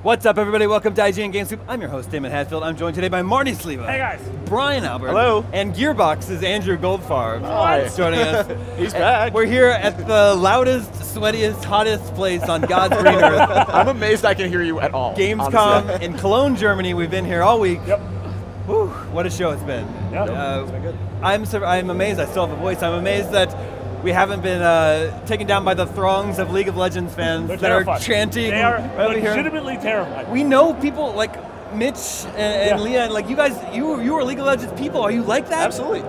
What's up, everybody? Welcome to IGN Gamescom. I'm your host, Damon Hatfield. I'm joined today by Marty Sleva. Hey, guys. Brian Albert. Hello. And Gearbox's Andrew Goldfarb. Hi. Joining us. He's back. We're here at the loudest, sweatiest, hottest place on God's green earth. I'm amazed I can hear you at all. Gamescom honestly. in Cologne, Germany. We've been here all week. Yep. Whew, what a show it's been. Yeah, it's been good. I'm amazed I still have a voice. I'm amazed that we haven't been taken down by the throngs of League of Legends fans that are chanting. They are right over here. legitimately terrified. We know people like Mitch and Leah, and like you guys, you are League of Legends people. Are you like that? Absolutely.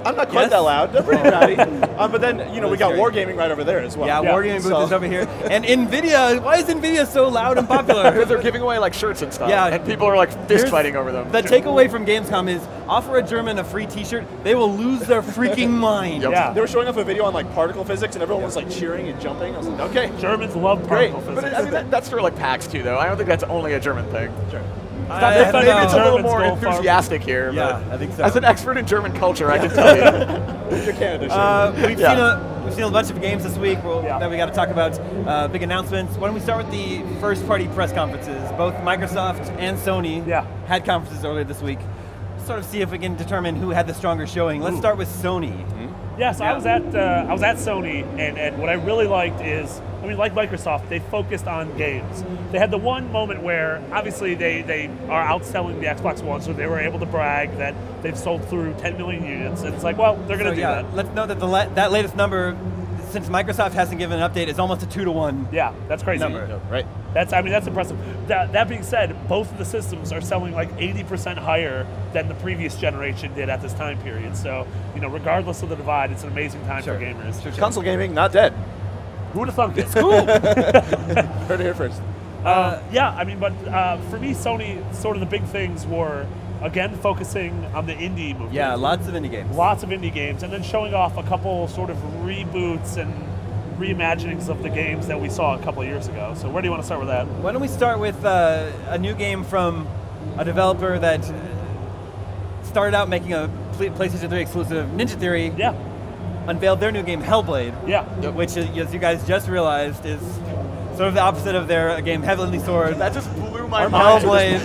I'm not quite that loud. They're pretty rowdy. But then, you know, we got Wargaming right over there as well. Yeah, Wargaming booth is over here. And NVIDIA, why is NVIDIA so loud and popular? Because they're giving away like shirts and stuff. Yeah. And people are like fist fighting over them. The takeaway from Gamescom is offer a German a free t-shirt, they will lose their freaking mind. Yep. Yeah. They were showing off a video on like particle physics, and everyone was like cheering and jumping. I was like, okay. Germans love Great. particle But physics. I mean, that's for like PAX too, though. I don't think that's only a German thing. Sure. I Maybe Maybe it's a little Germans more go enthusiastic here. Yeah, but I think so. As an expert in German culture, I can tell you. Your Canada shirt. We've seen a bunch of games this week that we got to talk about. Big announcements. Why don't we start with the first-party press conferences? Both Microsoft and Sony had conferences earlier this week. Sort of see if we can determine who had the stronger showing. Let's start with Sony. Yes, I was at Sony, and what I really liked is, I mean, like Microsoft, they focused on games. They had the one moment where, obviously, they are outselling the Xbox One, so they were able to brag that they've sold through 10 million units, and it's like, well, they're going to do that. Let's note that that latest number, since Microsoft hasn't given an update, is almost a 2-to-1 Yeah, that's crazy. number. Right. That's impressive. That being said, both of the systems are selling like 80% higher than the previous generation did at this time period. So, you know, regardless of the divide, it's an amazing time for gamers. Console gaming, not dead. Who would have thunk it? Cool. Heard it here first. Yeah, I mean, but for me, Sony, sort of the big things were, again, focusing on the indie movement. Yeah, lots of indie games. Lots of indie games, and then showing off a couple sort of reboots and reimaginings of the games that we saw a couple of years ago. So where do you want to start with that? Why don't we start with a new game from a developer that started out making a PlayStation 3 exclusive, Ninja Theory. Yeah. Unveiled their new game, Hellblade. Yeah. Which, as you guys just realized, is sort of the opposite of their game, Heavenly Sword. That just blew my mind. Hellblade.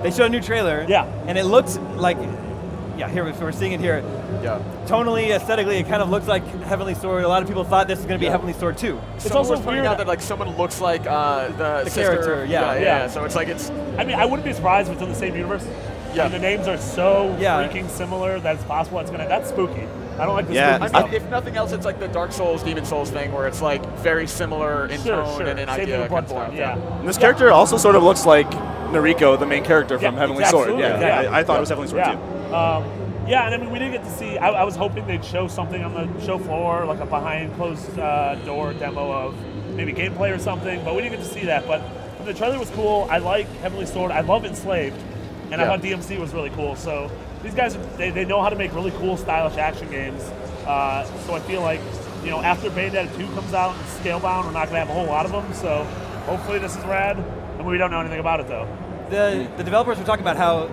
They showed a new trailer. Yeah. And it looked like, here we're seeing it here. Yeah. Tonally, aesthetically, it kind of looks like Heavenly Sword. A lot of people thought this was going to be Heavenly Sword 2. It's Someone also was pointing weird out that like someone looks like the sister. character, yeah. Yeah. So it's like it's. I mean, I wouldn't be surprised if it's in the same universe. Yeah. I mean, the names are so Yeah. freaking similar that it's possible that's spooky. I don't like the Yeah. spooky I stuff. mean, if nothing else, it's like the Dark Souls, Demon Souls thing, where it's like very similar in tone and in Same idea. thing with kind of Bloodborne, stuff. yeah. And this character also sort of looks like Nariko, the main character from Yeah, Heavenly Sword. absolutely, Yeah, yeah. I thought it was Heavenly Sword Yeah. too. Yeah, and I mean, we didn't get to see, I was hoping they'd show something on the show floor, like a behind closed door demo of maybe gameplay or something, but we didn't get to see that. But the trailer was cool. I like Heavenly Sword. I love Enslaved, and I thought DMC was really cool. So these guys, they know how to make really cool, stylish action games. So I feel like, you know, after Bayonetta 2 comes out and Scalebound, we're not going to have a whole lot of them. So hopefully this is rad, and we don't know anything about it, though. The developers were talking about how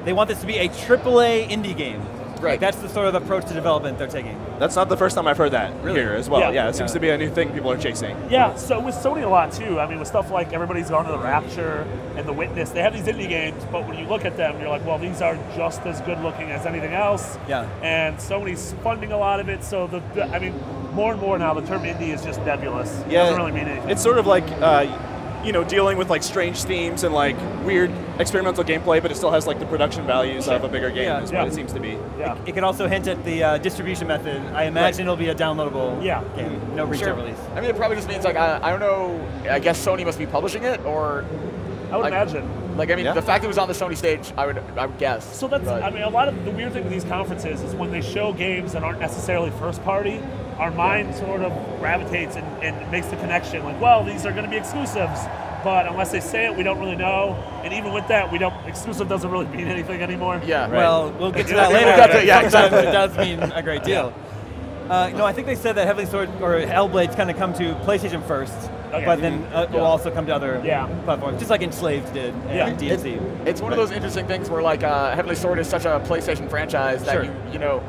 they want this to be a AAA indie game. Right. Like, that's the sort of approach to development they're taking. That's not the first time I've heard that here as well. Yeah. Yeah, it seems to be a new thing people are chasing. Yeah, so with Sony a lot too. I mean, with stuff like Everybody's Gone to the Rapture and The Witness, they have these indie games, but when you look at them, you're like, well, these are just as good looking as anything else. Yeah. And Sony's funding a lot of it, so I mean, more and more now, the term indie is just nebulous. It doesn't really mean anything. It's sort of like, you know, dealing with like strange themes and like weird experimental gameplay, but it still has like the production values of a bigger game is what it seems to be. Yeah. It can also hint at the distribution method. I imagine it'll be a downloadable game, no retail release. I mean, it probably just means like I don't know. I guess Sony must be publishing it, or I would like, imagine. Like I mean, the fact it was on the Sony stage, I would guess. So that's, but. I mean, a lot of the weird thing with these conferences is when they show games that aren't necessarily first party, our mind sort of gravitates and makes the connection, like, well, these are going to be exclusives, but unless they say it, we don't really know. And even with that, exclusive doesn't really mean anything anymore. Yeah. Right. Well, we'll get to that We'll later. get to- yeah, exactly. It does mean a great deal. No, I think they said that Heavenly Sword or Hellblade's kind of come to PlayStation first, but then it will also come to other platforms, just like Enslaved did and DMC. It's one of those interesting things where like Heavenly Sword is such a PlayStation franchise that you know,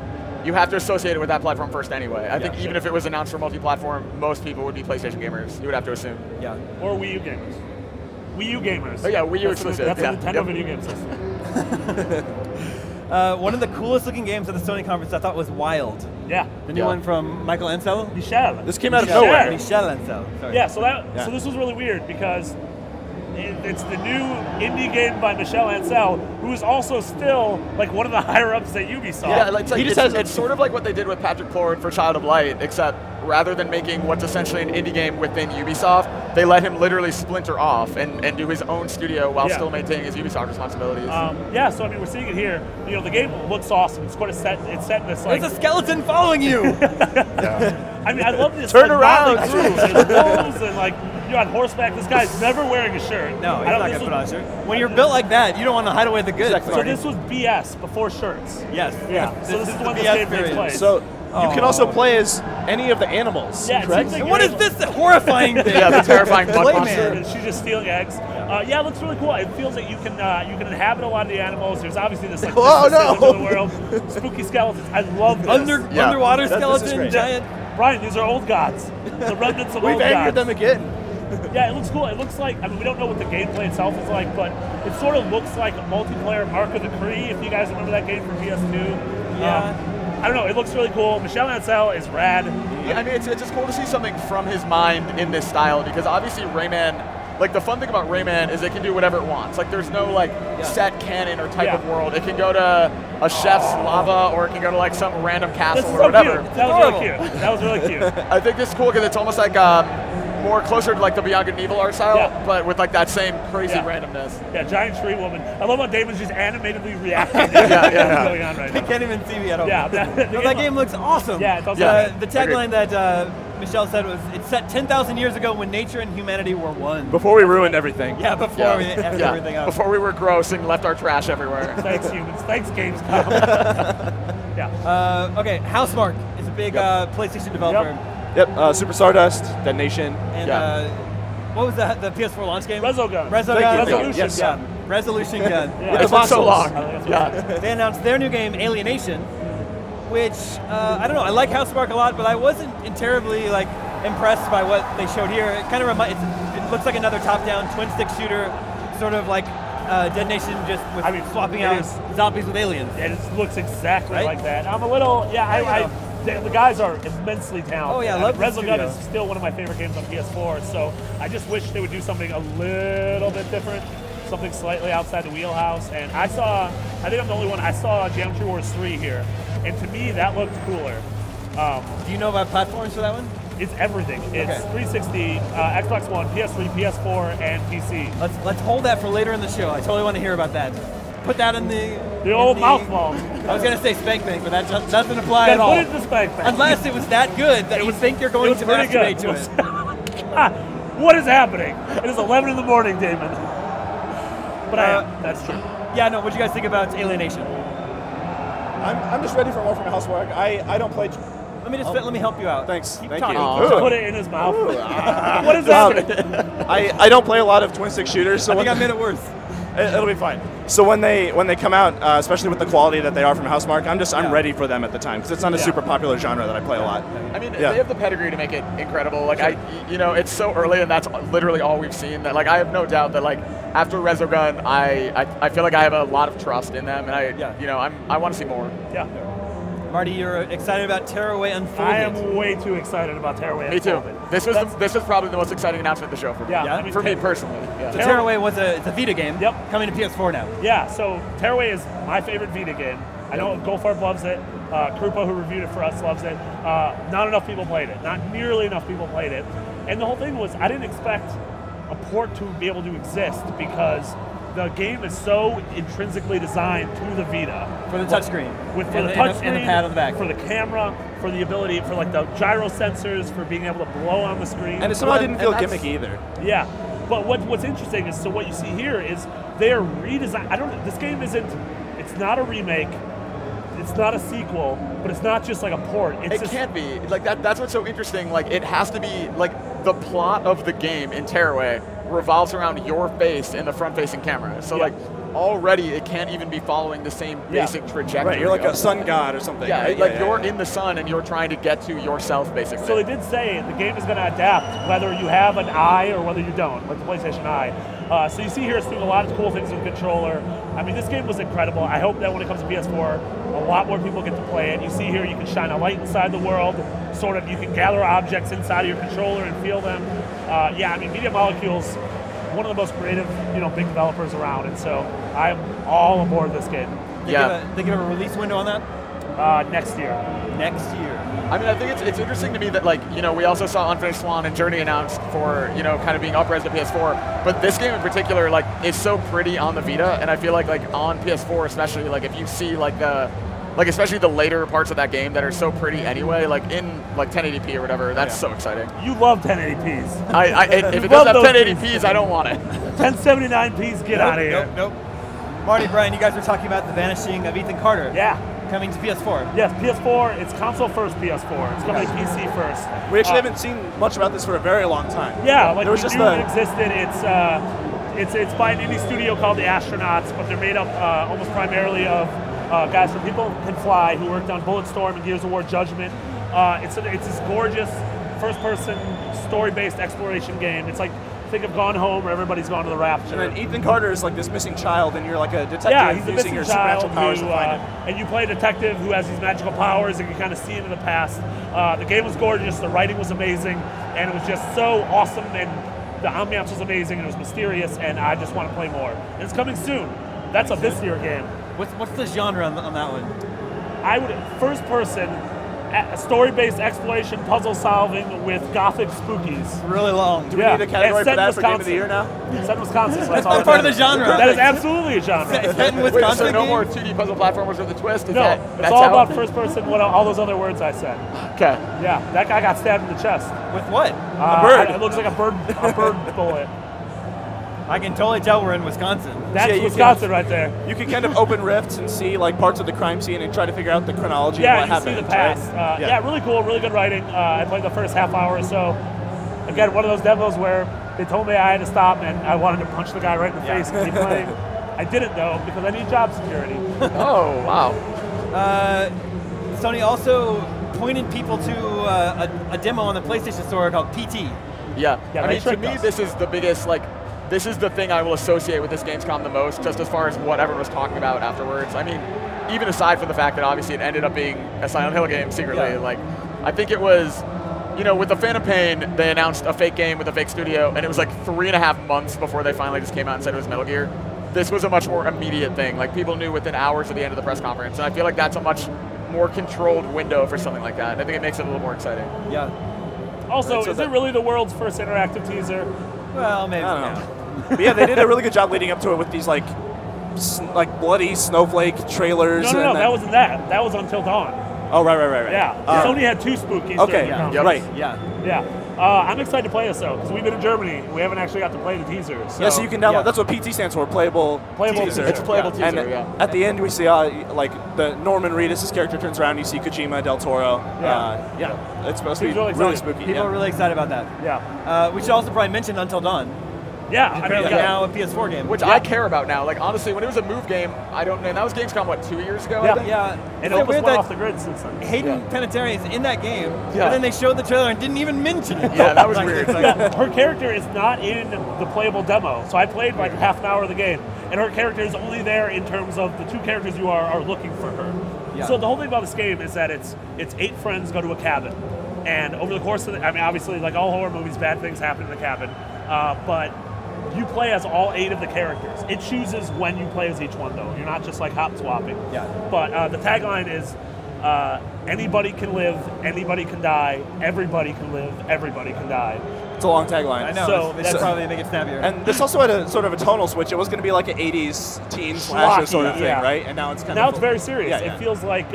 you have to associate it with that platform first anyway. I think even if it was announced for multi-platform, most people would be PlayStation gamers. You would have to assume. Yeah. Or Wii U gamers. Wii U gamers. Oh yeah, Wii U exclusive. That's a Nintendo video game system. One of the coolest looking games at the Sony conference I thought was Wild. Yeah. The new one from Michael Ancel. Michel. This came out of nowhere. Michel Ancel. Sorry. Yeah, so this was really weird because it's the new indie game by Michel Ancel, who is also still like one of the higher ups at Ubisoft. Yeah, it's sort of like what they did with Patrick Plord for Child of Light, except rather than making what's essentially an indie game within Ubisoft, they let him literally splinter off and do his own studio while still maintaining his Ubisoft responsibilities. Yeah, so I mean, we're seeing it here. You know, the game looks awesome. It's quite set in this like. There's a skeleton following you. I mean, I love this. Turn around. There's wolves and like you're on horseback. This guy's never wearing a shirt. No, he's not going to put on a shirt. When you're built like that, you don't want to hide away the goods. Exactly. So this was BS before shirts. Yes. Yeah. So this is when this game takes place. So you can also play as any of the animals, correct? And what is this horrifying thing? Yeah, the terrifying bug monster. She's just stealing eggs. Yeah, it looks really cool. It feels like you can inhabit a lot of the animals. There's obviously this like of the world, spooky skeletons. I love this. Underwater skeleton, giant. Brian, these are old gods. The remnants of old gods. We've angered them again. Yeah, it looks cool. It looks like, I mean, we don't know what the gameplay itself is like, but it sort of looks like a multiplayer Mark of the Cree, if you guys remember that game from PS2. Yeah. I don't know, it looks really cool. Michel Ancel is rad. Yeah, I mean, it's just cool to see something from his mind in this style, because obviously Rayman, like the fun thing about Rayman is it can do whatever it wants. Like there's no like set canon or type of world. It can go to a chef's lava, or it can go to like some random castle or whatever. Cute. That was really cute. That was really cute. I think this is cool because it's almost like more closer to like the Beyond Good and Evil art style, but with like that same crazy randomness. Yeah, giant tree woman. I love how Damon's just animatedly reacting to what's going on right now. They can't even see me at all. Yeah, that game looks awesome. Yeah, it does. The tagline that Michel said was, "It's set 10,000 years ago when nature and humanity were one." Before we ruined everything. Yeah, before we effed everything up. Before we were gross and left our trash everywhere. Thanks, humans. Thanks, Gamescom. Okay, Housemarque is a big PlayStation developer. Yep, Super Stardust, Dead Nation. And what was the PS4 launch game? Resolution. Resolution Gun. Resolution Gun. It's been so long. They announced their new game, Alienation, which, I don't know, I like Housemarque a lot, but I wasn't terribly like impressed by what they showed here. It kind of it looks like another top-down twin-stick shooter, sort of like Dead Nation, just with swapping out zombies with aliens. It looks exactly like that. I'm a little, the guys are immensely talented. Oh yeah, I love Resogun is still one of my favorite games on PS4, so I just wish they would do something a little bit different, something slightly outside the wheelhouse. And I think I'm the only one, I saw Geometry Wars 3 here, and to me that looked cooler. Do you know about platforms for that one? It's everything. It's 360, Xbox One, PS3, PS4, and PC. Let's hold that for later in the show. I totally want to hear about that. Put that in the old mouthful. I was going to say Spank Bank, but that doesn't apply at all. Put it in the Spank Bank. Unless it was that good that you think you're going to masturbate to it. God, what is happening? It is 11 in the morning, Damon. But that's true. Yeah, no, what do you guys think about Alienation? I'm just ready for more from Housemarque. I don't play... Let me help you out. Thanks. Keep Thank talking. you. Just put it in his mouth. What is happening? I don't play a lot of twin-stick shooters, so I think I made it worse. It'll be fine. So when they come out, especially with the quality that they are from Housemarque, I'm ready for them at the time because it's not a super popular genre that I play a lot. I mean, they have the pedigree to make it incredible. Like it's so early, and that's literally all we've seen. That like I have no doubt that like after Resogun, I feel like I have a lot of trust in them, and I want to see more. Yeah. Marty, you're excited about Tearaway Unfolded. I am way too excited about Tearaway Unfolded. Me too. This was probably the most exciting announcement of the show for me. Yeah, I mean, for me personally. Yeah. So Tearaway it's a Vita game. Yep. Coming to PS4 now. Yeah. So Tearaway is my favorite Vita game. I know Goldfarb loves it. Krupa, who reviewed it for us, loves it. Not enough people played it. Not nearly enough people played it. And the whole thing was I didn't expect a port to be able to exist because the game is so intrinsically designed to the Vita. For the touchscreen. For the touchscreen, and the pad on the back. For the camera, for the ability, for like the gyro sensors, for being able to blow on the screen. And it somehow didn't feel gimmicky either. Yeah. But what's interesting is, so what you see here is they are redesigned. This game it's not a remake. It's not a sequel, but it's not just like a port. It can't be. Like that's what's so interesting. Like it has to be like the plot of the game in Tearaway revolves around your face in the front-facing camera. So like already it can't even be following the same basic trajectory. Right, you're like a sun god or something. Yeah, right? like you're in the sun and you're trying to get to yourself, basically. So they did say the game is going to adapt whether you have an eye or whether you don't, like the PlayStation Eye. So you see here it's doing a lot of cool things with the controller. I mean, this game was incredible. I hope that when it comes to PS4, a lot more people get to play it. You see here you can shine a light inside the world, sort of you can gather objects inside of your controller and feel them. Yeah, I mean, Media Molecule's one of the most creative, big developers around, and so I'm all aboard this game. They give a release window on that? Next year. Next year. I mean, I think it's interesting to me that, like, we also saw Unfinished Swan and Journey announced for, kind of being up-res to PS4, but this game in particular, like, is so pretty on the Vita, and I feel like on PS4 especially, like, if you see, like, especially the later parts of that game that are so pretty anyway, like in 1080p or whatever, that's so exciting. You love 1080ps. If it doesn't have 1080ps, I don't want it. 1079ps, get out of here. Nope. Marty, Brian, you guys were talking about the vanishing of Ethan Carter. Yeah. Coming to PS4. Yes, PS4, it's console first PS4. It's coming to PC first. We actually haven't seen much about this for a very long time. Yeah, like we knew it existed. It's by an indie studio called The Astronauts, but they're made up almost primarily of guys from People Can Fly who worked on Bulletstorm and Gears of War Judgment. It's this gorgeous first-person story-based exploration game. It's like, think of Gone Home, where everybody's gone to the rapture. And then Ethan Carter is like this missing child, and you're like a detective using your supernatural powers to find him. And you play a detective who has these magical powers, and you kind of see into the past. The game was gorgeous, the writing was amazing, and it was just so awesome, and the ambiance was amazing, and it was mysterious, and I just want to play more. And it's coming soon. That's a this year game. What's the genre on that one? I would first person, story-based exploration, puzzle solving with gothic spookies. Really long. Do we need a category for that for Game of the Year now? It's set in Wisconsin, so that's part of the genre. That is absolutely a genre. It's set in Wisconsin. So no more 2D puzzle platformers with a twist? No, it's all about first person, all those other words I said. Okay. Yeah, that guy got stabbed in the chest. With what? A bird. It looks like a bird bullet. I can totally tell we're in Wisconsin. That's Wisconsin right there. You can kind of open rifts and see like parts of the crime scene and try to figure out the chronology of what happened. Yeah, you see the past. Right? Yeah, really cool, really good writing. I played the first half hour or so. Again, one of those demos where they told me I had to stop and I wanted to punch the guy right in the face and keep playing. I didn't though because I need job security. Oh, wow. Sony also pointed people to a demo on the PlayStation Store called PT. Yeah, I mean, to me, this is the biggest, this is the thing I will associate with this Gamescom the most, just as far as what everyone was talking about afterwards. I mean, even aside from the fact that obviously it ended up being a Silent Hill game secretly, I think it was, with the Phantom Pain, they announced a fake game with a fake studio, and it was like 3.5 months before they finally just came out and said it was Metal Gear. This was a much more immediate thing. Like, people knew within hours of the end of the press conference, and I feel like that's a much more controlled window for something like that. And I think it makes it a little more exciting. Yeah. Also, is it really the world's first interactive teaser? Well, maybe. I don't know. But yeah, they did a really good job leading up to it with these like bloody snowflake trailers. No, that wasn't that. That was Until Dawn. Oh, right. Yeah. Sony had 2 spookies. Okay. Right. Yeah. I'm excited to play this though because we've been in Germany. We haven't actually got to play the teaser. So. Yeah, so you can download. That's what PT stands for. Playable teaser. It's a playable teaser. And at the end, we see the Norman Reedus' character turns around. You see Kojima, Del Toro. It's supposed to be really spooky. People are really excited about that. Yeah. We should also probably mention Until Dawn. Yeah, apparently now a PS4 game. Which I care about now. Like, honestly, when it was a Move game, I don't know. And that was Gamescom, 2 years ago? Yeah. And it almost went off the grid since then. Hayden Panettiere is in that game, but then they showed the trailer and didn't even mention it. Yeah, that was weird. Her character is not in the playable demo. So I played like half an hour of the game, and her character is only there in terms of the 2 characters you are looking for her. Yeah. So the whole thing about this game is that it's 8 friends go to a cabin. And over the course of obviously, like all horror movies, bad things happen in the cabin. But you play as all 8 of the characters. It chooses when you play as each one, though. You're not just like hop swapping. Yeah. But the tagline is, anybody can live, anybody can die, everybody can live, everybody can die. It's a long tagline. I know. So that's probably make it snappier. And this also had a sort of a tonal switch. It was going to be like an 80s teen slasher sort of thing, right? And now it's kind of... Now it's very serious. Yeah. It feels like...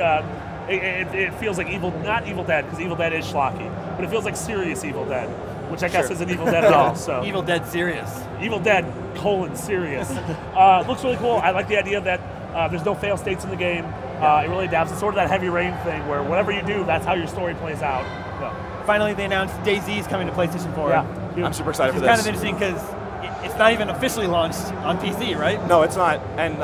It feels like not Evil Dead, because Evil Dead is schlocky, but it feels like serious Evil Dead, which I guess isn't Evil Dead at all. So Evil Dead serious. Evil Dead, serious. Looks really cool. I like the idea that there's no fail states in the game. It really adapts. It's sort of that Heavy Rain thing where whatever you do, that's how your story plays out. Finally, they announced DayZ is coming to PlayStation 4. Yeah. I'm super excited for this. It's kind of interesting because it's not even officially launched on PC, right? No, it's not. And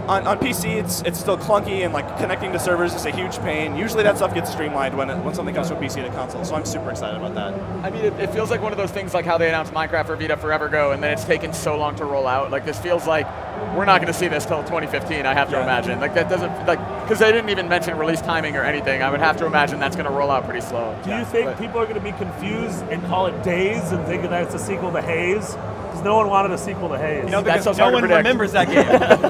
on PC, it's still clunky, and like connecting to servers is a huge pain. Usually that stuff gets streamlined when something comes from PC to console, so I'm super excited about that. I mean, it feels like one of those things like how they announced Minecraft for Vita forever ago, and then it's taken so long to roll out. Like, this feels like we're not going to see this till 2015, I have to imagine. Like, that doesn't, like, because they didn't even mention release timing or anything. I would have to imagine that's going to roll out pretty slow. Do you think people are going to be confused and call it DayZ and thinking that it's a sequel to Haze? Because no one wanted a sequel to Haze. You know, because no one remembers that game.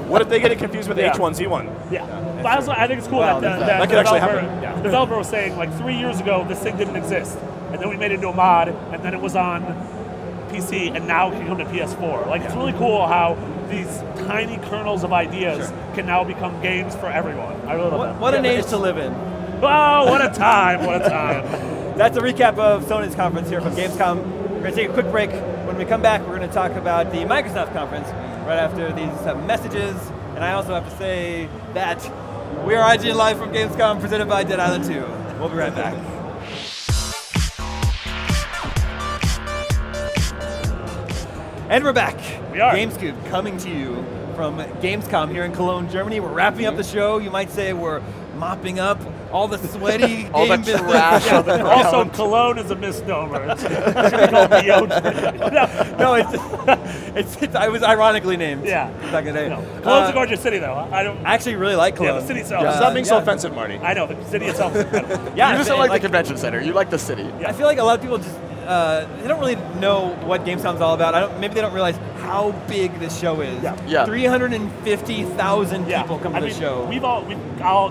What if they get it confused with H1Z1? Yeah. But also, I think it's cool that the developer was saying, like, 3 years ago, this thing didn't exist. And then we made it into a mod, and then it was on PC, and now it can come to PS4. Like, it's really cool how these tiny kernels of ideas can now become games for everyone. I really love that. What an age to live in. Oh, what a time, what a time. That's a recap of Sony's conference here from Gamescom. We're going to take a quick break. When we come back, we're going to talk about the Microsoft conference right after these messages. And I also have to say that we are IGN Live from Gamescom, presented by Dead Island 2. We'll be right back. And we're back. We are. GameScoop coming to you from Gamescom here in Cologne, Germany. We're wrapping up the show. You might say we're mopping up all the sweaty all game the business. trash on the ground. Also, Cologne is a misnomer. It's called the No, it was ironically named. Yeah. Back in the day. No. Cologne's a gorgeous city, though. I actually really like Cologne. Yeah, the city itself. Stop being so offensive, Marty. I know, the city itself is incredible. You just don't like the convention center. You like the city. I feel like a lot of people just they don't really know what Gamescom's all about. Maybe they don't realize how big this show is. Yeah. 350,000 people come to the show. We've all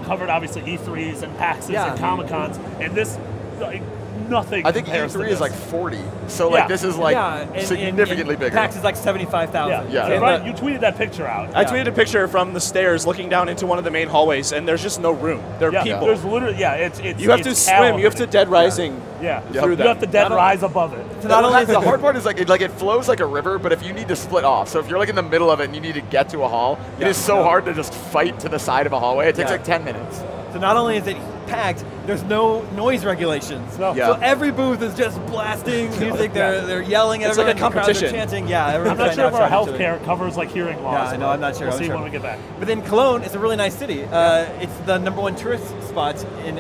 covered, obviously, E3s and PAXs and Comic-Cons, and this, like, nothing. I think E3 is like 40, so like this is like significantly bigger. PAX is like 75,000. Yeah. So, right, you tweeted that picture out. I tweeted a picture from the stairs looking down into one of the main hallways, and there's just no room. There are people. There's literally, it's you have to swim. You have to Dead Rising. Through that. You have to Dead Rise above it. So not only the hard part is like it flows like a river, but if you need to split off, so if you're like in the middle of it and you need to get to a hall, it is so hard to just fight to the side of a hallway. It takes like 10 minutes. So not only is it packed, there's no noise regulations. No. So every booth is just blasting music. They're yelling at everyone. It's like a competition. Chanting. I'm not sure if our healthcare covers like hearing loss. Yeah, I'm not sure. We'll see when we get back. But then Cologne is a really nice city. It's the #1 tourist spot in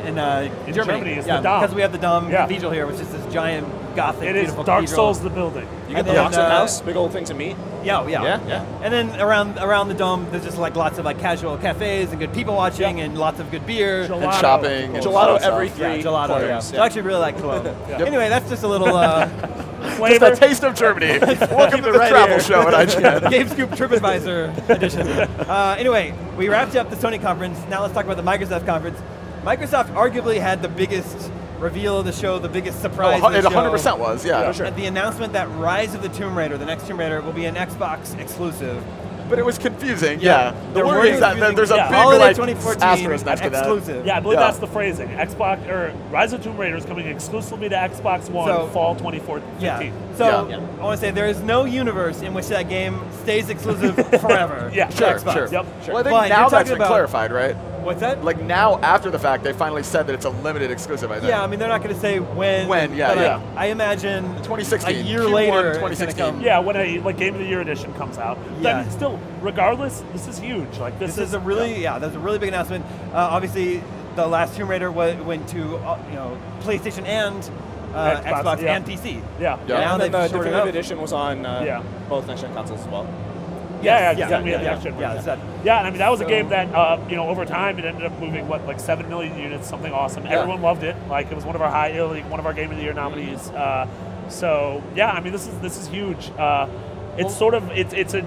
Germany. It's the Dom. Because we have the Dom Cathedral here, which is this giant Gothic, beautiful Dark cathedral. Souls the building. You get the auction house, big old thing to meet. Yeah. And then around the Dome, there's just like lots of like casual cafes and good people watching and lots of good beer. Gelato. And shopping. And gelato every 3 gelato, corners. So I actually really like Cologne. Anyway, that's just a little just a taste of Germany. Welcome to the travel show at IGN. GameScoop TripAdvisor edition. Anyway, we wrapped up the Sony conference. Now let's talk about the Microsoft conference. Microsoft arguably had the biggest reveal of the show, the biggest surprise of the show. It 100% was, for sure. And the announcement that Rise of the Tomb Raider, the next Tomb Raider, will be an Xbox exclusive. But it was confusing, The worry is that there's a big Holiday like, 2014 asterisk next to that. exclusive. Yeah, I believe that's the phrasing. Rise of Tomb Raider is coming exclusively to Xbox One fall 2015. I want to say there is no universe in which that game stays exclusive forever. Sure. Yep. Well, I think now that's been clarified, right? What's that? Like now, after the fact, they finally said that it's a limited exclusive, I think. Yeah, I mean, they're not going to say when. I imagine 2016. a year later, 2016. Yeah, when a Game of the Year edition comes out. Then still, regardless, this is huge. Like this is a really, that's a really big announcement. Obviously, the last Tomb Raider went to PlayStation and Xbox and PC. Now the definitive edition was on both next-gen consoles as well. We had the action. And I mean that was a game that over time it ended up moving like 7 million units, something awesome. Everyone loved it. Like it was one of our Game of the Year nominees. I mean this is huge. It's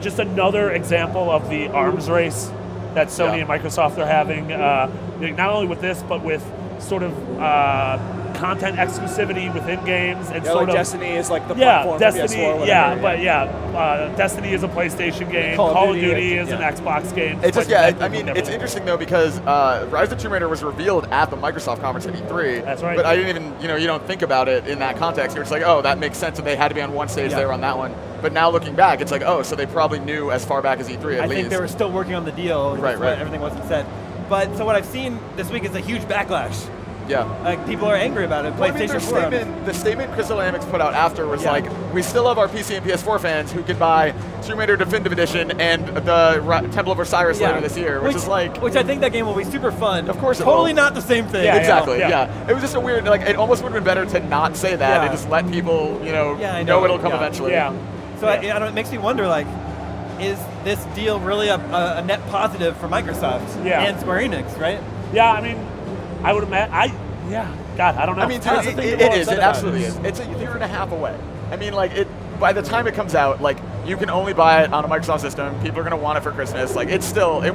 just another example of the arms race that Sony and Microsoft are having. Not only with this, but with sort of content exclusivity within games and sort of Destiny is like the platform for PS4. Destiny is a PlayStation game. Call of Duty is an Xbox game. It's just it's interesting though because Rise of Tomb Raider was revealed at the Microsoft conference at E3. That's right. But I didn't even you don't think about it in that context. You're just like, oh, that makes sense, and they had to be on one stage there on that one. But now looking back, it's like, oh, so they probably knew as far back as E3 at least. I think they were still working on the deal. Right. Everything wasn't set. But so what I've seen this week is a huge backlash Yeah. Like, people are angry about it. Well, PlayStation 4. The statement Crystal Dynamics put out after was like, we still have our PC and PS4 fans who can buy Tomb Raider Definitive Edition and the Temple of Osiris later this year, which is like... Which I think that game will be super fun. Of course it Totally will. not the same thing. Yeah, exactly, yeah. It was just a weird, like, it almost would have been better to not say that and just let people, you know it'll come eventually. Yeah. So I don't know, it makes me wonder, like, is this deal really a net positive for Microsoft and Square Enix, right? Yeah, I mean, I would imagine, God, I don't know. I mean, it is, it absolutely is. It's a year and a half away. I mean, like, by the time it comes out, like, you can only buy it on a Microsoft system. People are going to want it for Christmas. Like, it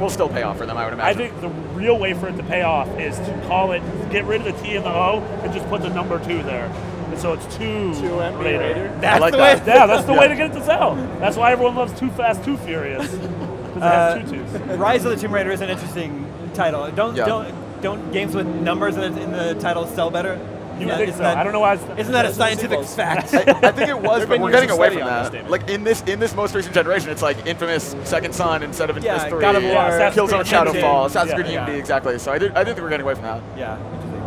will still pay off for them, I would imagine. I think the real way for it to pay off is to call it, get rid of the T and the O, and just put the number 2 there. And so it's Tomb Raider. That's like the way. Yeah, that's the way to get it to sell. That's why everyone loves Too Fast, Too Furious. Because it has 2 twos. Rise of the Tomb Raider is an interesting title. Don't games with numbers in the title sell better? You would think so. I don't know why. Isn't that a scientific fact? I think it was, but we're getting away from that. Like in this most recent generation, it's like Infamous Second Son instead of Infamous 3. God of War, Killzone Shadowfall, Assassin's Creed Unity, exactly. So I think we're getting away from that. Yeah, interesting.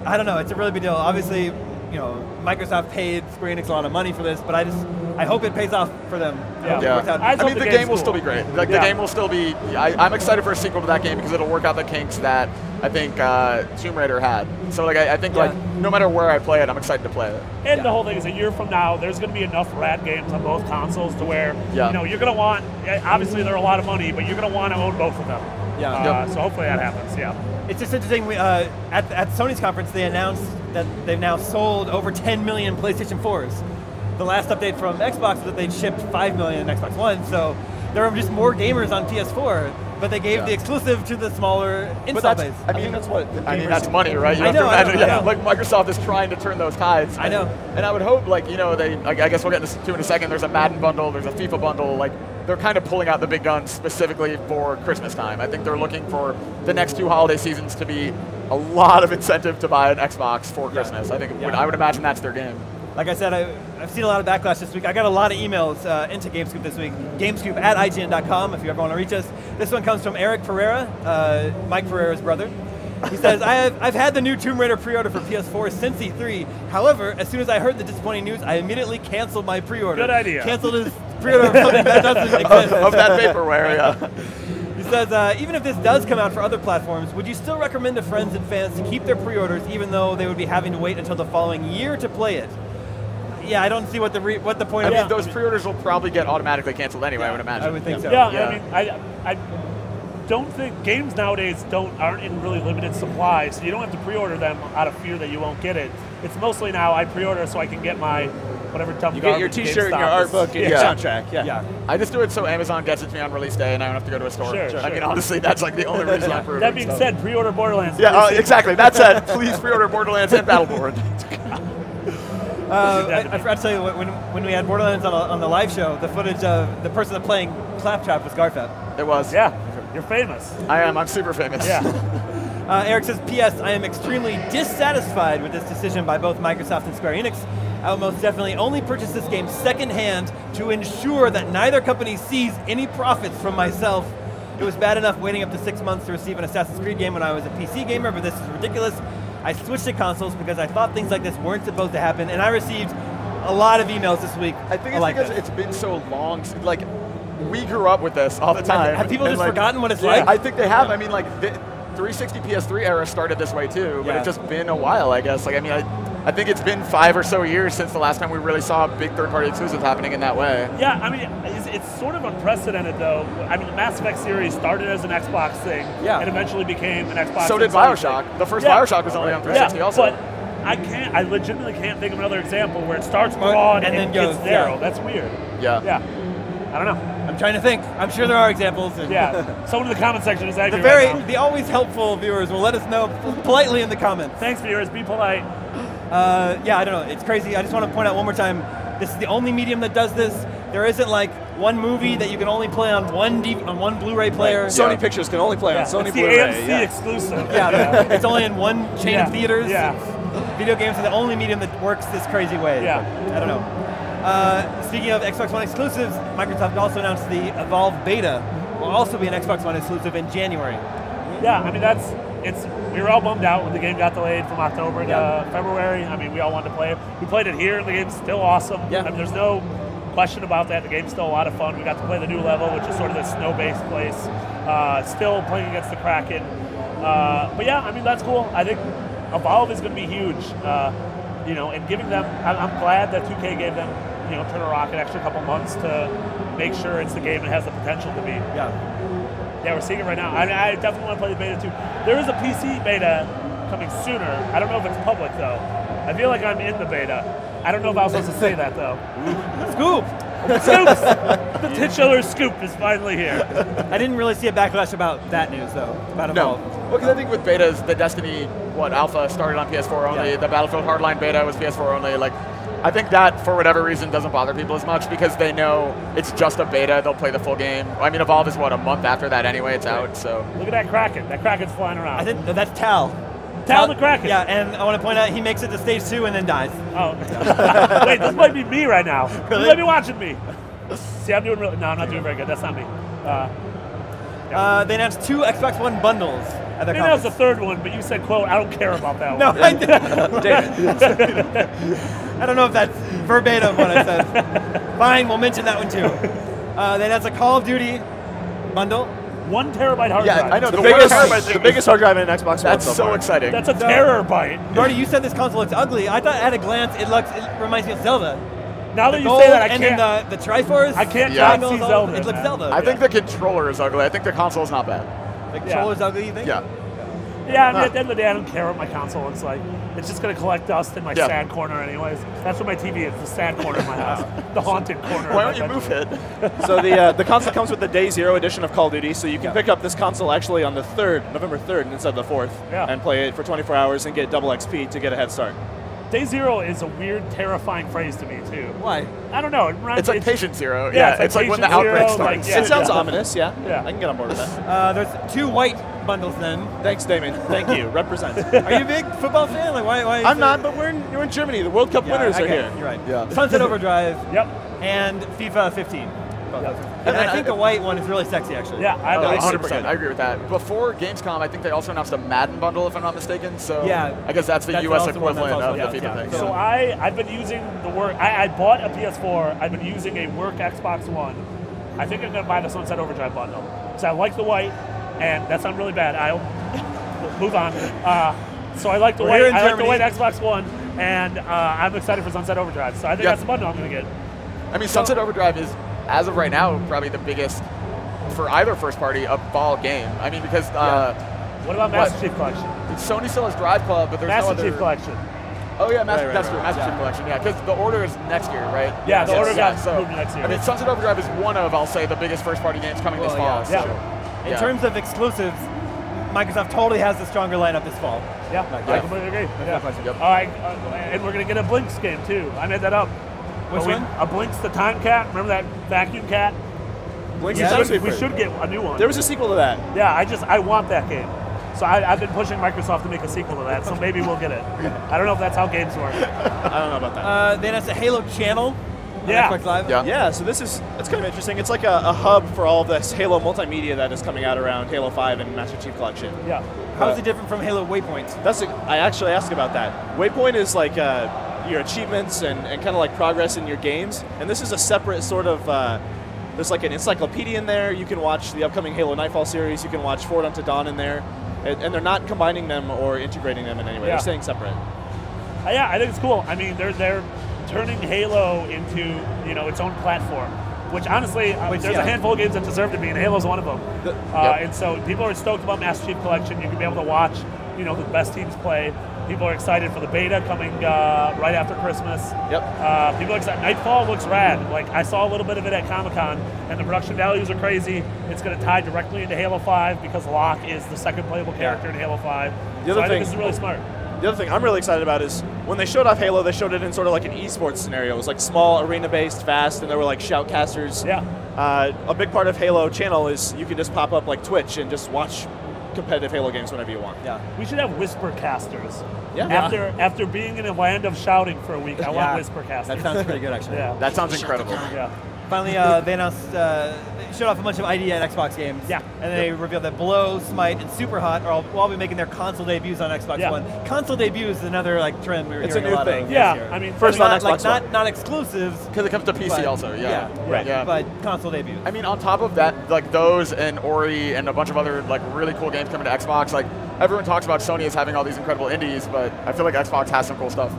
I don't know. It's a really big deal. Obviously, Microsoft paid Square Enix a lot of money for this, but I hope it pays off for them. I mean, the game will still be great. Like the game will still be. I'm excited for a sequel to that game because it'll work out the kinks that I think Tomb Raider had. So like I think like no matter where I play it, I'm excited to play it. And the whole thing is, a year from now, there's going to be enough rad games on both consoles to where you're going to want. Obviously, they're a lot of money, but you're going to want to own both of them. So hopefully that happens. Yeah. It's just interesting. At Sony's conference, they announced that they've now sold over 10 million PlayStation 4s. The last update from Xbox was that they'd shipped 5 million Xbox One, so there are just more gamers on PS4, but they gave the exclusive to the smaller install base. I mean, that's money, right? You have to imagine, like Microsoft is trying to turn those tides. I know. And I would hope, like, I guess we'll get into in a second, there's a Madden bundle, there's a FIFA bundle, like, they're kind of pulling out the big guns specifically for Christmas time. I think they're looking for the next 2 holiday seasons to be a lot of incentive to buy an Xbox for Christmas. I think I would imagine that's their game. Like I said, I've seen a lot of backlash this week. I got a lot of emails into GameScoop this week. Gamescoop@IGN.com if you ever want to reach us. This one comes from Eric Ferreira, Mike Ferreira's brother. He says, I've had the new Tomb Raider pre-order for PS4 since E3. However, as soon as I heard the disappointing news, I immediately canceled my pre-order. Good idea. Canceled his pre-order of something that doesn't exist. Of that vaporware, yeah. He says, even if this does come out for other platforms, would you still recommend to friends and fans to keep their pre-orders even though they would be having to wait until the following year to play it? Yeah, I don't see what the point of. I mean, those pre-orders will probably get automatically canceled anyway. I would imagine. I would think so. Yeah, I mean, I don't think games nowadays aren't in really limited supply, so you don't have to pre-order them out of fear that you won't get it. It's mostly now I pre-order so I can get my whatever dumb. You get your T-shirt, and your art book, and your soundtrack. Yeah. I just do it so Amazon gets it to me on release day, and I don't have to go to a store. Sure. I mean, honestly, that's like the only reason I pre-order. That being said, pre-order Borderlands. Yeah, exactly. That said, please pre-order Borderlands and Battleborn. I forgot to tell you, when we had Borderlands on the live show, the footage of the person playing Claptrap was Garfat. It was. Yeah, you're famous. I am. I'm super famous. Yeah. Eric says, P.S. I am extremely dissatisfied with this decision by both Microsoft and Square Enix. I will most definitely only purchase this game secondhand to ensure that neither company sees any profits from myself. It was bad enough waiting up to 6 months to receive an Assassin's Creed game when I was a PC gamer, but this is ridiculous. I switched to consoles because I thought things like this weren't supposed to happen, and I received a lot of emails this week. I think it's because it's been so long. Like, we grew up with this all the time. Have people just forgotten what it's like? I think they have. I mean, like, the 360 PS3 era started this way too, but it's just been a while, I guess. Like, I mean, I think it's been 5 or so years since the last time we really saw big third-party exclusives happening in that way. Yeah, I mean, it's sort of unprecedented, though. I mean, the Mass Effect series started as an Xbox thing, and eventually became an Xbox. So did BioShock. The first BioShock was only on 360 also. But I legitimately can't think of another example where it starts broad and then gets narrow. That's weird. Yeah. I don't know. I'm trying to think. I'm sure there are examples. Someone in the comment section is angry the always helpful viewers will let us know politely in the comments. Thanks, viewers. Be polite. Yeah, I don't know. It's crazy. I just want to point out one more time, this is the only medium that does this. There isn't like one movie that you can only play on one Blu-ray player. Sony Pictures can only play on Sony Blu-ray. It's the AMC exclusive. It's only in one chain of theaters. Video games are the only medium that works this crazy way. I don't know. Speaking of Xbox One exclusives, Microsoft also announced the Evolve Beta will also be an Xbox One exclusive in January. Yeah, I mean, that's we were all bummed out when the game got delayed from October to February. I mean, we all wanted to play it. We played it here, and the game's still awesome. Yeah. I mean, there's no question about that. The game's still a lot of fun. We got to play the new level, which is sort of this snow-based place. Still playing against the Kraken. But yeah, I mean, that's cool. I think Evolve is going to be huge. And giving them, I'm glad that 2K gave them, Turn a Rock an extra couple months to make sure it's the game it has the potential to be. Yeah, we're seeing it right now. I definitely want to play the beta too. There is a PC beta coming sooner. I don't know if it's public though. I feel like I'm in the beta. I don't know if I was supposed to say that though. Scoop! Scoops! The titular scoop is finally here. I didn't really see a backlash about that news though, about Evolve. Well, because I think with betas, the Destiny, alpha started on PS4 only, the Battlefield Hardline beta was PS4 only, like, I think that, for whatever reason, doesn't bother people as much because they know it's just a beta. They'll play the full game. I mean, Evolve is, a month after that anyway. It's out, so. Look at that Kraken. That Kraken's flying around. I think that's Tal. Tal the Kraken. Yeah, and I want to point out he makes it to stage 2 and then dies. Oh. Wait, this might be me right now. Really? You might be watching me. See, I'm doing really. No, I'm not doing very good. That's not me. They announced 2 Xbox One bundles at their Maybe that was the third one, but you said, quote, I don't care about that no, one. I didn't. I don't know if that's verbatim what I said. Fine, we'll mention that one too. They announced a Call of Duty bundle. 1 terabyte hard drive. I know. The biggest hard drive in an Xbox One. That's so far. exciting. That's a terror byte. Marty, you said this console looks ugly. I thought at a glance it reminds me of Zelda. Now that you say that, I can't. And then the Triforce. I can't not see Zelda. It looks Zelda. I think the controller is ugly. I think the console's not bad. The controller's ugly, you think? Yeah. Yeah, I mean, at the end of the day, I don't care what my console looks like. It's just going to collect dust in my sad corner anyways. That's what my TV is, the sad corner of my house. The haunted corner. Why don't you move it? So the console comes with the Day Zero edition of Call of Duty, so you can pick up this console actually on the 3rd, November 3rd instead of the 4th, and play it for 24 hours and get double XP to get a head start. Day Zero is a weird, terrifying phrase to me, too. Why? I don't know. It's like Patient Zero. Yeah, it's like when the outbreak starts. It sounds ominous, yeah. I can get on board with that. There's 2 white bundles then. Thanks, Damon. Thank you. Represent. Are you a big football fan? Like, why I'm not, but you're in Germany. The World Cup winners are here. You're right. Yeah. Sunset Overdrive. Yep. And FIFA 15. Yep. And I think the white one is really sexy, actually. Yeah, I Oh, like 100%. I agree with that. Before Gamescom, I think they also announced a Madden bundle, if I'm not mistaken. So I guess that's the US equivalent of the FIFA thing. So I've been using the work. I bought a PS4. I've been using a work Xbox One. I think I'm going to buy the Sunset Overdrive bundle because I like the white, and that sounds really bad. I'll move on. So I like the white. I like the white Xbox One, and I'm excited for Sunset Overdrive. So I think that's the bundle I'm going to get. I mean, Sunset Overdrive is, as of right now, probably the biggest for either first party ball game. I mean, because what about Master Chief Collection? Sony still has Drive Club, but there's Master no other. Chief Collection. Oh yeah, that's true. Master Chief Collection. Yeah, because the order is next year, right? Yeah, the order got moved next year. I mean, Sunset Overdrive is one of, I'll say, the biggest first party games coming this fall. In terms of exclusives, Microsoft totally has the stronger lineup this fall. Yeah, I completely agree. All right, and we're gonna get a Blinks game too. I made that up. Which one? A Blinks the Time Cat. Remember that vacuum cat? Blinks we should get a new one. There was a sequel to that. Yeah, I want that game. So I've been pushing Microsoft to make a sequel to that, so maybe we'll get it. I don't know if that's how games work. I don't know about that. They announced a Halo channel on Xbox Live. Yeah, so it's kind of interesting. It's like a hub for all of this Halo multimedia that is coming out around Halo 5 and Master Chief Collection. Yeah. How is it different from Halo Waypoint? I actually asked about that. Waypoint is like your achievements and kind of like progress in your games, and this is a separate sort of there's like an encyclopedia in there. You can watch the upcoming Halo Nightfall series. You can watch Forward Unto Dawn in there, and they're not combining them or integrating them in any way. They're staying separate. Yeah, I think it's cool. I mean, they're turning Halo into its own platform, which honestly, there's a handful of games that deserve to be, and Halo's one of them. And so people are stoked about Master Chief Collection. You can be able to watch the best teams play. People are excited for the beta coming right after Christmas. Yep. People are excited. Nightfall looks rad. Like, I saw a little bit of it at Comic-Con, and the production values are crazy. It's going to tie directly into Halo 5 because Locke is the second playable character in Halo 5. I think this is really smart. The other thing I'm really excited about is when they showed off Halo, they showed it in sort of like an esports scenario. It was like small, arena-based, fast, and there were like shoutcasters. Yeah. A big part of Halo channel is you can just pop up like Twitch and just watch competitive Halo games whenever you want. Yeah. We should have whisper casters. Yeah. After being in a land of shouting for a week, I want whisper casters. That sounds pretty good, actually. Yeah. That sounds incredible. Yeah. Finally, they announced, they showed off a bunch of ID and Xbox games. Yeah. And they revealed that Below, Smite, and Superhot will all be making their console debuts on Xbox One. Console debuts is another trend we were hearing a lot of. Yeah, I mean, first on Xbox One. Not exclusives. Because it comes to PC also, Right. Yeah. But console debuts. I mean, on top of that, those and Ori and a bunch of other really cool games coming to Xbox, everyone talks about Sony as having all these incredible indies, but I feel like Xbox has some cool stuff.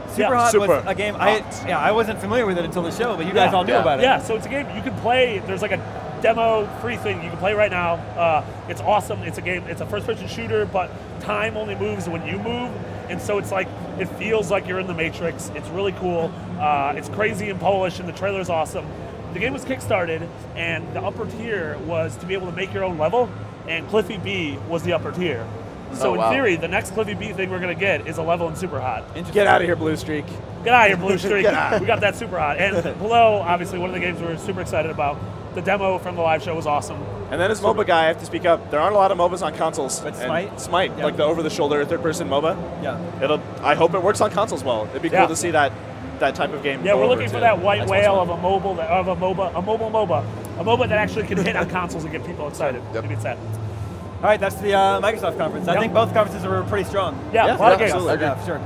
Superhot was a game, I wasn't familiar with it until the show, but you guys all knew about it. Yeah, so it's a game you can play. There's a demo free thing you can play right now. It's awesome. It's a game, it's a first-person shooter, but time only moves when you move, and so it's it feels like you're in the Matrix. It's really cool. It's crazy in Polish, and the trailer's awesome. The game was kickstarted, and the upper tier was to be able to make your own level, and Cliffy B was the upper tier. So in theory, the next Cliffy B thing we're going to get is a level in Superhot. Get out of here, Blue Streak. Get out of here, Blue Streak. We got that Superhot. And Below, obviously, one of the games we're super excited about. The demo from the live show was awesome. And then as MOBA guy, I have to speak up. There aren't a lot of MOBAs on consoles. But Smite, like the over-the-shoulder third-person MOBA. Yeah. I hope it works on consoles well. It'd be cool to see that type of game. Yeah, we're looking for that white whale of a mobile MOBA that actually can hit on consoles and get people excited. Maybe it's that. All right, that's the Microsoft conference. I think both conferences were pretty strong. Yeah, a lot of games. Absolutely. Yeah, for sure.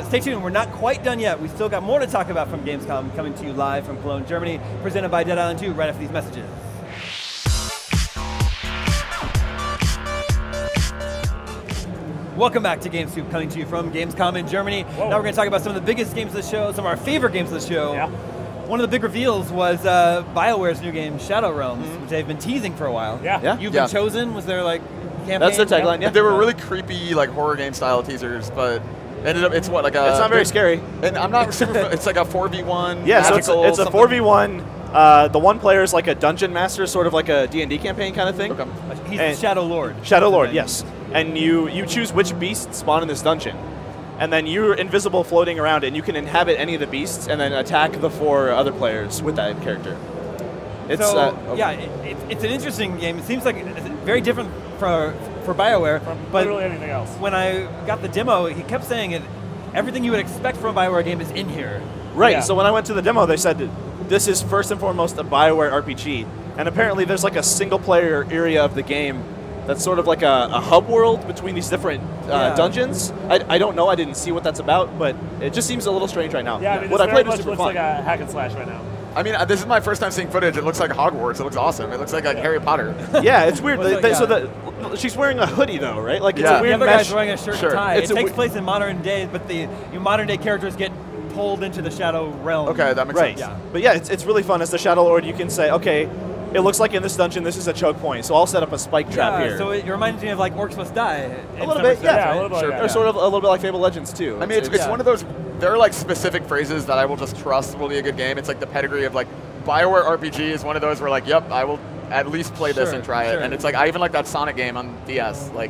Stay tuned. We're not quite done yet. We still got more to talk about from Gamescom, coming to you live from Cologne, Germany, presented by Dead Island 2 right after these messages. Welcome back to GameScoop, coming to you from Gamescom in Germany. Now we're going to talk about some of the biggest games of the show, some of our favorite games of the show. Yeah. One of the big reveals was BioWare's new game, Shadow Realms, which they've been teasing for a while. Yeah. You've been chosen? Was there campaign? That's their tagline, They were really creepy, horror game style teasers, but ended up, it's it's not very scary. And I'm not super, it's like a 4v1. Yeah, so it's a 4v1. The one player is like a dungeon master, sort of like a D&D campaign kind of thing. Okay. He's the Shadow Lord. Shadow Lord, yes. And you choose which beasts spawn in this dungeon. And then you're invisible floating around, and you can inhabit any of the beasts and then attack the 4 other players with that character. It's it's an interesting game. It seems like it's very different for BioWare. From but literally anything else. When I got the demo, he kept saying it. Everything you would expect from a BioWare game is in here. Right. Yeah. So when I went to the demo, they said this is first and foremost a BioWare RPG, and apparently there's a single-player area of the game that's sort of like a hub world between these different dungeons. I don't know. I didn't see what that's about, but it just seems a little strange right now. Yeah, I mean, what I played was super looks fun. like a hack and slash right now. I mean, this is my first time seeing footage. It looks like Hogwarts. It looks awesome. It looks like Harry Potter. Yeah, it's weird. So she's wearing a hoodie though, right? It's a weird the other mesh. guy's wearing a shirt and tie. It takes place in modern days, but the modern day characters get pulled into the Shadow Realm. Okay, that makes sense. Yeah. But yeah, it's really fun. As the Shadow Lord, you can say, okay, it looks like in this dungeon this is a choke point, so I'll set up a spike trap here. So it reminds me of Orcs Must Die. A little bit, a little bit. Or sort of a little bit like Fable Legends too. I mean, it's one of those. There are specific phrases that I will just trust will be a good game. It's like the pedigree of BioWare RPG is one of those where yep, I will at least play this and try it. And it's I even like that Sonic game on DS. I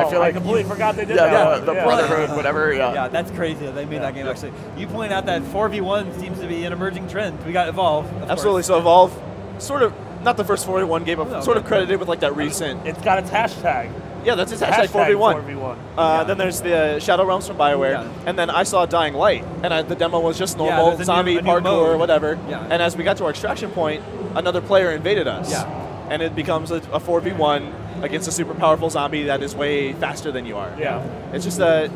feel I completely forgot they did that. Yeah, the Brotherhood, whatever. Yeah, that's crazy that they made that game. Actually, you point out that 4v1 seems to be an emerging trend. We got Evolve. Absolutely. So Evolve, sort of not the first 4v1 game, but sort of credited with that recent. It's got its hashtag. Yeah, that's its hashtag 4v1. Then there's the Shadow Realms from BioWare, and then I saw Dying Light, and the demo was just normal zombie parkour, whatever. Yeah. And as we got to our extraction point, another player invaded us. Yeah. And it becomes a 4v1 against a super powerful zombie that is way faster than you are. Yeah. It's just a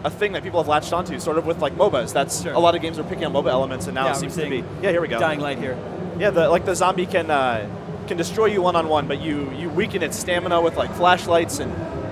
thing that people have latched onto, sort of with MOBAs. That's a lot of games are picking up MOBA elements, and now it seems to be. Yeah, here we go. Dying Light here. Yeah, the zombie can destroy you one-on-one, but you weaken its stamina with flashlights, and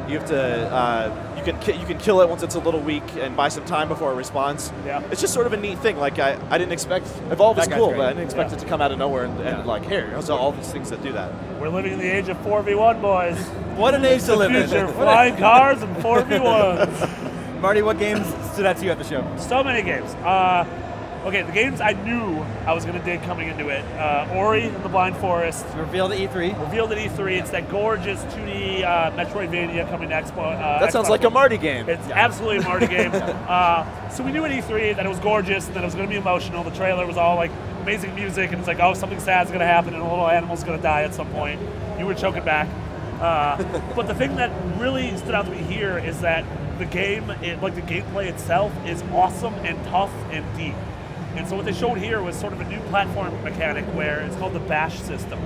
you have to you can kill it once it's a little weak and buy some time before it responds. Yeah. It's just sort of a neat thing. I didn't expect Evolve is cool, but I didn't expect it to come out of nowhere and here's all these things that do that. We're living in the age of 4v1, boys. What an age to live in. Future, flying cars and 4v1s. Marty, what games stood out to you at the show? So many games. Okay, the games I knew I was going to dig coming into it. Ori and the Blind Forest. Revealed at E3. Revealed at E3. It's that gorgeous 2D Metroidvania coming to Expo. That sounds like a Marty game. It's absolutely a Marty game. So we knew at E3 that it was gorgeous and that it was going to be emotional. The trailer was all amazing music, and it's oh, something sad's going to happen and a little animal's going to die at some point. You were choking back. But the thing that really stood out to me here is that the game, the gameplay itself is awesome and tough and deep. And so what they showed here was sort of a new platform mechanic where it's called the bash system.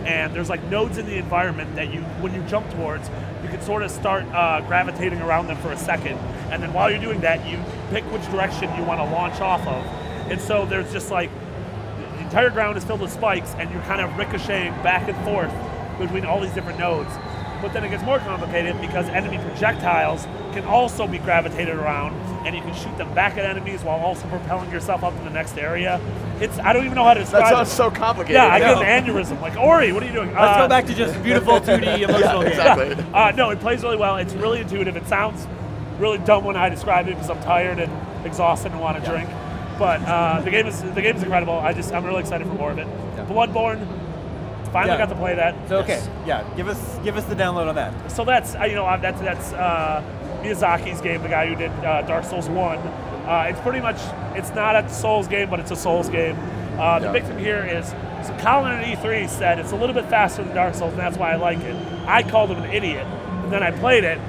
And there's like nodes in the environment that when you jump towards, you can sort of start gravitating around them for a second. And then while you're doing that, you pick which direction you want to launch off of. And so there's just like, the entire ground is filled with spikes, and you're kind of ricocheting back and forth between all these different nodes. But then it gets more complicated because enemy projectiles can also be gravitated around, and you can shoot them back at enemies while also propelling yourself up to the next area. I don't even know how to describe it. That sounds so complicated. Yeah, I get an aneurysm. Like, Ori, what are you doing? Let's go back to just beautiful 2D emotional game. Exactly. No, it plays really well. It's really intuitive. It sounds really dumb when I describe it because I'm tired and exhausted and want to drink. But the game is incredible. I'm really excited for more of it. Yeah. Bloodborne, finally got to play that. So okay, give us the download on that. So that's that's Miyazaki's game, the guy who did Dark Souls 1. It's pretty much, it's not a Souls game, but it's a Souls game. The big thing here is, so Colin at E3 said it's a little bit faster than Dark Souls, and that's why I like it. I called him an idiot, and then I played it.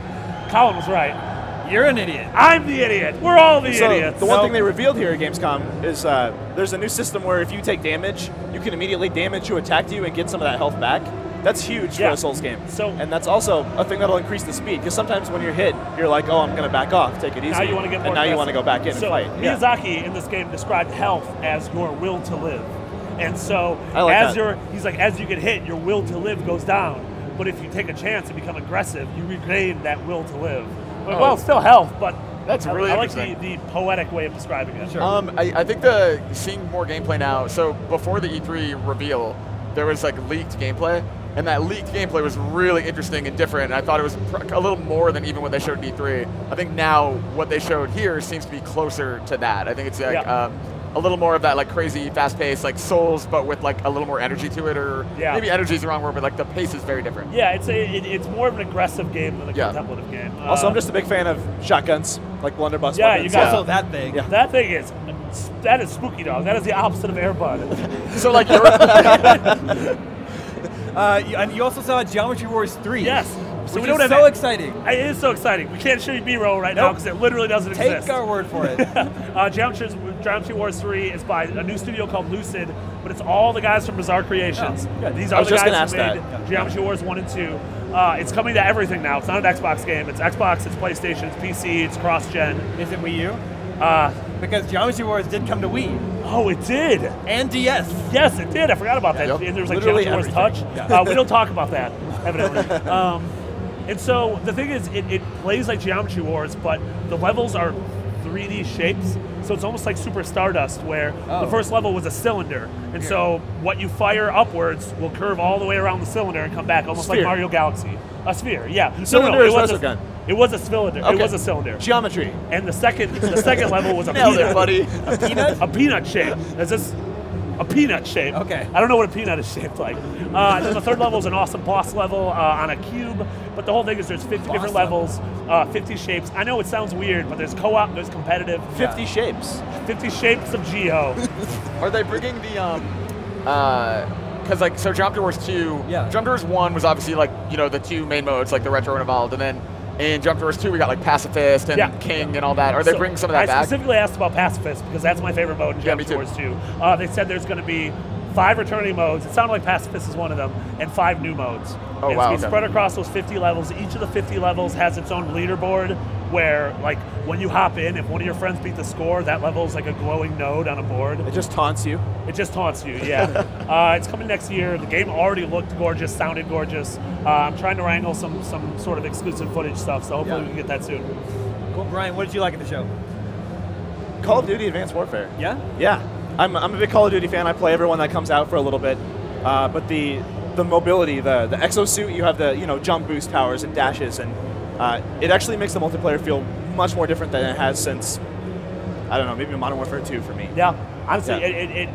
Colin was right. You're an idiot. I'm the idiot. We're all the idiots. The one thing they revealed here at Gamescom is there's a new system where if you take damage, you can immediately damage who attacked you and get some of that health back. That's huge for a Souls game. And that's also a thing that'll increase the speed, because sometimes when you're hit, you're like, oh, I'm going to back off, take it easy. Now you want to get more and now you want to go back in and fight. Miyazaki in this game described health as your will to live. And so he's like, as you get hit, your will to live goes down. But if you take a chance and become aggressive, you regain that will to live. Well, still health, but that's really I like the poetic way of describing it. Sure. I think seeing more gameplay now, so before the E3 reveal, there was like leaked gameplay, and that leaked gameplay was really interesting and different, and I thought it was a little more than even what they showed at E3. I think now what they showed here seems to be closer to that. I think it's like a little more of that like crazy, fast-paced, like Souls, but with like a little more energy to it, or maybe energy is the wrong word, but like the pace is very different. Yeah, it's more of an aggressive game than a contemplative game. Also, I'm just a big fan of shotguns, like blunderbuss. Yeah, you got also that thing. Yeah. That thing is spooky dog. That is the opposite of Airbud. So like and you also saw Geometry Wars 3. Yes. So we don't have so exciting. It is so exciting. We can't show you B-roll right now because it literally doesn't exist. Take our word for it. Geometry Wars 3 is by a new studio called Lucid, but it's all the guys from Bizarre Creations. These are the guys who made Geometry Wars 1 and 2. It's coming to everything now. It's not an Xbox game. It's Xbox, it's PlayStation, it's PC, it's cross-gen. Is it Wii U? Because Geometry Wars did come to Wii. Oh, it did. And DS. Yes, it did. I forgot about that. And there's like Geometry Wars Touch. We don't talk about that, evidently. And so the thing is, it plays like Geometry Wars, but the levels are 3D shapes. So it's almost like Super Stardust, where the first level was a cylinder. And so what you fire upwards will curve all the way around the cylinder and come back, almost like Mario Galaxy. A sphere, yeah. Cylinder is laser gun. It was a cylinder. Okay. It was a cylinder. Geometry. And the second level was a peanut. Nailed it, buddy. A peanut? A peanut shape. Is this a peanut shape? Okay. I don't know what a peanut is shaped like. Then the third level is an awesome boss level on a cube. But the whole thing is there's 50 different levels, 50 shapes. I know it sounds weird, but there's co-op, there's competitive. 50 shapes. 50 shapes of Geo. Are they bringing the because like so Geometry Wars 2, Geometry Wars 1 was obviously like, you know, the two main modes, like the retro and evolved, and then in Geometry Wars 2 we got like Pacifist and King and all that. Are they bringing some of that back? I specifically asked about Pacifist because that's my favorite mode in Geometry Wars 2. They said there's going to be 5 returning modes. It sounded like Pacifist is one of them, and 5 new modes. Oh, wow. It's spread across those 50 levels. Each of the 50 levels has its own leaderboard where, like, when you hop in, if one of your friends beat the score, that level is like a glowing node on a board. It just taunts you. It just taunts you, yeah. It's coming next year. The game already looked gorgeous, sounded gorgeous. I'm trying to wrangle some sort of exclusive footage stuff, so hopefully we can get that soon. Cool. Brian, what did you like at the show? Call of Duty Advanced Warfare. Yeah? Yeah. I'm a big Call of Duty fan. I play everyone that comes out for a little bit. But the mobility, the exosuit, you have the jump boost powers and dashes, and it actually makes the multiplayer feel much more different than it has since, I don't know, maybe Modern Warfare 2 for me. Yeah, honestly,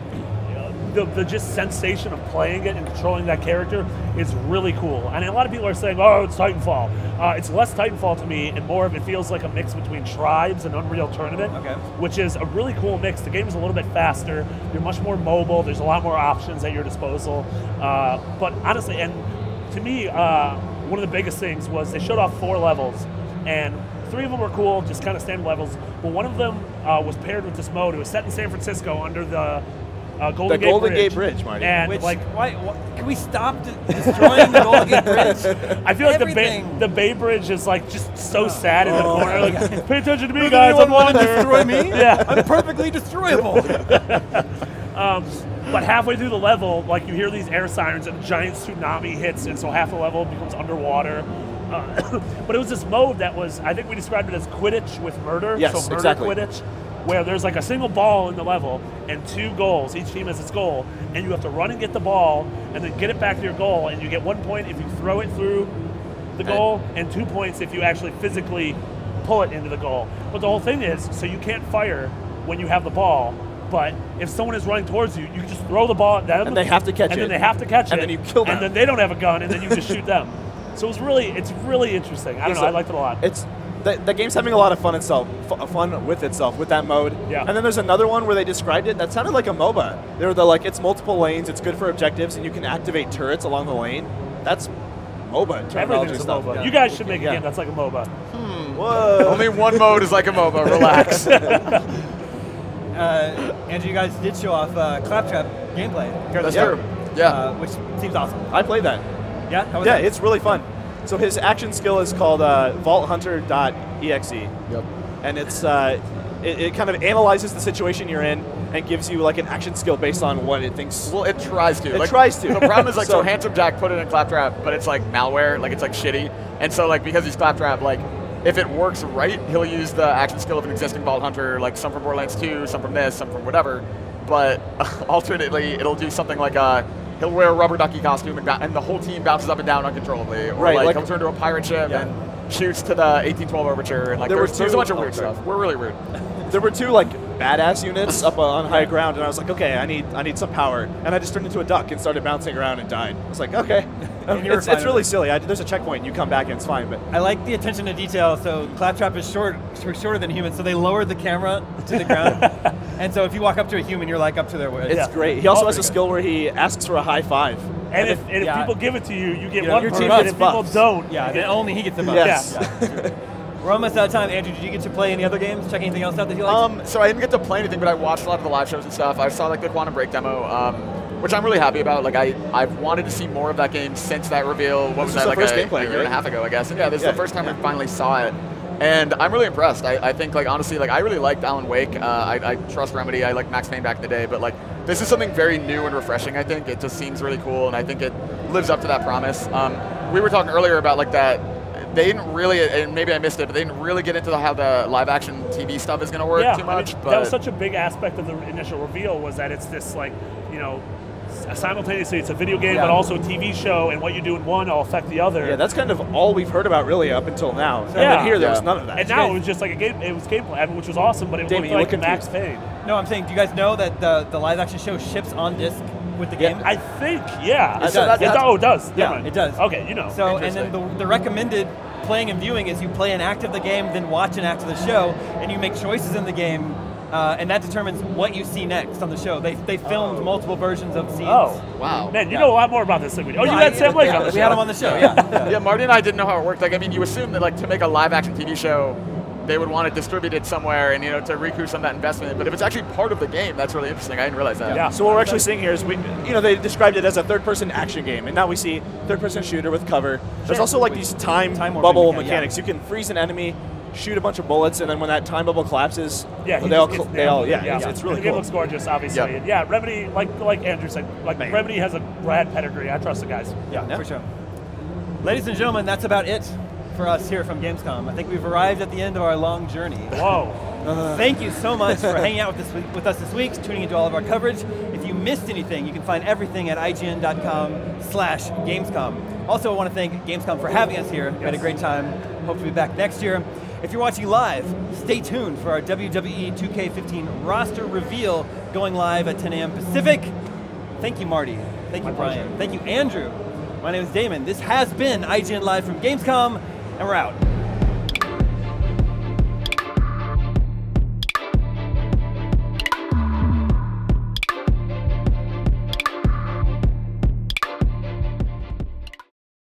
the just sensation of playing it and controlling that character is really cool. And a lot of people are saying, oh, it's Titanfall. It's less Titanfall to me, and more of it feels like a mix between Tribes and Unreal Tournament, which is a really cool mix. The game is a little bit faster. You're much more mobile. There's a lot more options at your disposal. But honestly, and to me, one of the biggest things was they showed off 4 levels, and 3 of them were cool, just kind of standard levels. But one of them was paired with this mode. It was set in San Francisco under the Golden Gate Bridge, Marty. And which, why, can we stop destroying the Golden Gate Bridge? I feel like the Bay Bridge is like just so sad in the corner. Like, pay attention to me, guys. I'm want to destroy me? Yeah, I'm perfectly destroyable. But halfway through the level, like you hear these air sirens and a giant tsunami hits, and so half the level becomes underwater. But it was this mode that was, I think we described it as Quidditch with murder. Yes, so murder exactly. Quidditch, where there's like a single ball in the level and 2 goals. Each team has its goal, and you have to run and get the ball and then get it back to your goal, and you get 1 point if you throw it through the goal and 2 points if you actually physically pull it into the goal. But the whole thing is, so you can't fire when you have the ball, but if someone is running towards you, you just throw the ball at them. And they have to catch it. And then they have to catch it. And then you kill them. And then they don't have a gun, and then you just shoot them. So it's really interesting. I don't know, I liked it a lot. The game's having a lot of fun with itself with that mode. Yeah. And then there's another one where they described it that sounded like a MOBA. They were like, it's multiple lanes, it's good for objectives, and you can activate turrets along the lane. That's MOBA terminology Everything's a stuff. MOBA. Yeah. You guys should make a game that's like a MOBA. Whoa. Only one mode is like a MOBA. Relax. Andrew, you guys did show off Claptrap gameplay. That's true. Yeah. Which seems awesome. I played that. Yeah? How was Yeah, that? it's really fun. So his action skill is called vaulthunter.exe. Yep. And it's it kind of analyzes the situation you're in and gives you like an action skill based on what it thinks. Well, it tries to. It tries to. The problem is like so Handsome Jack put it in Claptrap, but it's like malware, like it's like shitty. And so like because he's Claptrap, like if it works right, he'll use the action skill of an existing Vault Hunter, like some from Borderlands 2, some from this, some from whatever. But alternately, it'll do something like he'll wear a rubber ducky costume and the whole team bounces up and down uncontrollably. Or right, like he'll turn to a pirate ship and shoots to the 1812 Overture. And like there's a bunch of weird stuff. We're really weird. There were 2 like badass units up on high ground, and I was like, okay, I need some power, and I just turned into a duck and started bouncing around and died. I was like, okay, it's really silly. There's a checkpoint, you come back and it's fine. But I like the attention to detail. So Claptrap is shorter than human, so they lowered the camera to the ground, and so if you walk up to a human, you're like up to their waist. It's great. He also has a skill where he asks for a high five. And if people give it to you, you get your 1 team point, and gets if people buffs. don't, Yeah, then only he gets the buff. Yes. Yeah. We're almost out of time. Andrew, did you get to play any other games? Check anything else out that you liked? So I didn't get to play anything, but I watched a lot of the live shows and stuff. I saw like the Quantum Break demo, which I'm really happy about. Like I've wanted to see more of that game since that reveal. What was that, like a year and a half ago, I guess. And yeah, this is the first time we finally saw it. And I'm really impressed. I think, like, honestly, like, I really liked Alan Wake. I trust Remedy. I like Max Payne back in the day. But, like, this is something very new and refreshing, I think. It just seems really cool, and I think it lives up to that promise. We were talking earlier about, like, that they didn't really, and maybe I missed it, but they didn't really get into how the live-action TV stuff is going to work too much. I mean, but that was such a big aspect of the initial reveal, was that it's this, like, you know, simultaneously it's a video game, but also a TV show, and what you do in one will affect the other. Yeah, that's kind of all we've heard about really up until now. And then here there was none of that. And now it was just like a game. It was gameplay, I mean, which was awesome, but it looked like Max Payne. No, I'm saying, do you guys know that the live action show ships on disc with the game? I think, yeah. It does. It does. Yeah, it does. Okay, you know. So, and then the recommended playing and viewing is you play an act of the game, then watch an act of the show, and you make choices in the game. And that determines what you see next on the show. They filmed multiple versions of scenes. Oh, wow. Man, you know a lot more about this than we do. Oh, you had Sam Lake on the show. We had him on the show, yeah. Yeah, Marty and I didn't know how it worked. Like, I mean, you assume that, like, to make a live-action TV show, they would want it distributed somewhere and, you know, to recoup some of that investment. But if it's actually part of the game, that's really interesting. I didn't realize that. Yeah. So what we're actually seeing here is, they described it as a third-person action game, and now we see third-person shooter with cover. There's also, like, these time bubble mechanics. You can freeze an enemy, shoot a bunch of bullets, and then when that time bubble collapses, it's really the cool. game looks gorgeous, obviously. Yep. Yeah, Remedy, like Andrew said, Remedy has a rad pedigree. I trust the guys. Yeah, for sure. Ladies and gentlemen, that's about it for us here from Gamescom. I think we've arrived at the end of our long journey. Whoa. Thank you so much for hanging out with us this week, tuning into all of our coverage. If you missed anything, you can find everything at ign.com/Gamescom. Also, I want to thank Gamescom for having us here. We had a great time. Hope to be back next year. If you're watching live, stay tuned for our WWE 2K15 roster reveal going live at 10 a.m. Pacific. Thank you, Marty. Thank you, Brian. Thank you, Andrew. My name is Damon. This has been IGN Live from Gamescom, and we're out.